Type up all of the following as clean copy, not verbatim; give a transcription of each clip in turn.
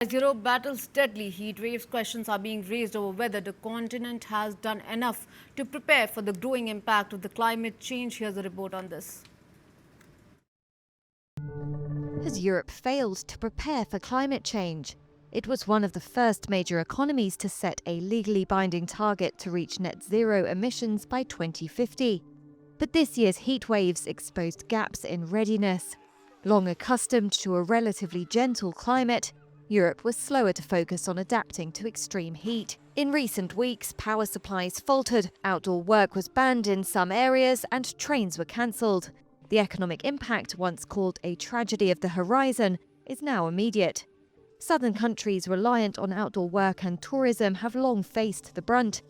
As Europe battles deadly heat waves, questions are being raised over whether the continent has done enough to prepare for the growing impact of the climate change. Here's a report on this. Has Europe failed to prepare for climate change? It was one of the first major economies to set a legally binding target to reach net zero emissions by 2050. But this year's heat waves exposed gaps in readiness. Long accustomed to a relatively gentle climate, Europe was slower to focus on adapting to extreme heat. In recent weeks, power supplies faltered, outdoor work was banned in some areas, and trains were cancelled. The economic impact, once called a tragedy of the horizon, is now immediate. Southern countries reliant on outdoor work and tourism have long faced the brunt.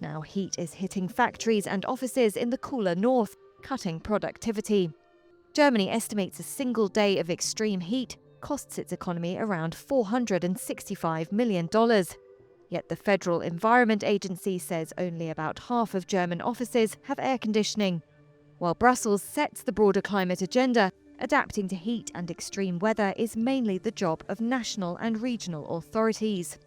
Now heat is hitting factories and offices in the cooler north, cutting productivity. Germany estimates a single day of extreme heat costs its economy around $465 million. Yet the Federal Environment Agency says only about half of German offices have air conditioning. While Brussels sets the broader climate agenda, adapting to heat and extreme weather is mainly the job of national and regional authorities.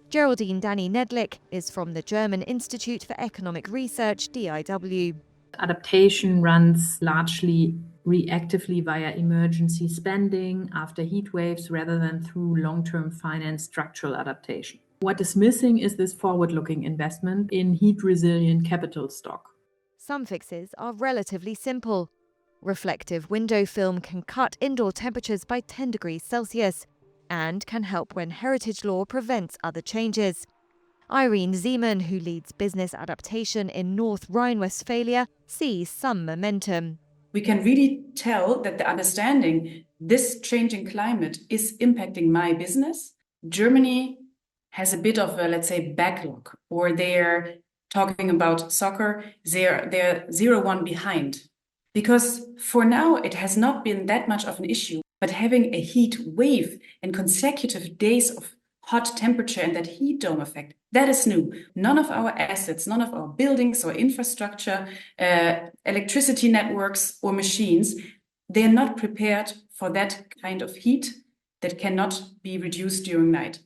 Geraldine Danny Nedlich is from the German Institute for Economic Research, DIW. Adaptation runs largely reactively via emergency spending after heat waves rather than through long-term finance structural adaptation. What is missing is this forward-looking investment in heat-resilient capital stock. Some fixes are relatively simple. Reflective window film can cut indoor temperatures by 10 degrees Celsius and can help when heritage law prevents other changes. Irene Zeman, who leads business adaptation in North Rhine-Westphalia, sees some momentum. We can really tell that the understanding this changing climate is impacting my business. Germany has a bit of a, let's say, backlog, or they're talking about soccer, they're 0-1 behind. Because for now, it has not been that much of an issue, but having a heat wave and consecutive days of hot temperature and that heat dome effect, that is new. None of our assets, none of our buildings or infrastructure, electricity networks or machines, they are not prepared for that kind of heat that cannot be reduced during night.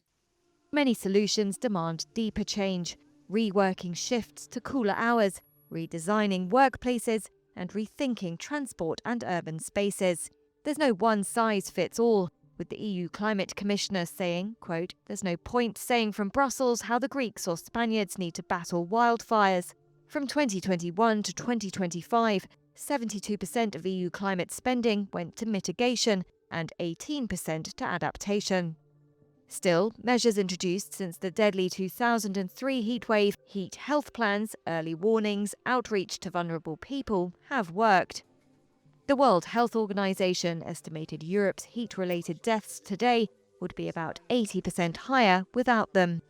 Many solutions demand deeper change, reworking shifts to cooler hours, redesigning workplaces, and rethinking transport and urban spaces. There's no one-size-fits-all, with the EU Climate Commissioner saying, quote, "There's no point saying from Brussels how the Greeks or Spaniards need to battle wildfires." From 2021 to 2025, 72% of EU climate spending went to mitigation and 18% to adaptation. Still, measures introduced since the deadly 2003 heatwave, heat health plans, early warnings, outreach to vulnerable people have worked. The World Health Organization estimated Europe's heat-related deaths today would be about 80% higher without them.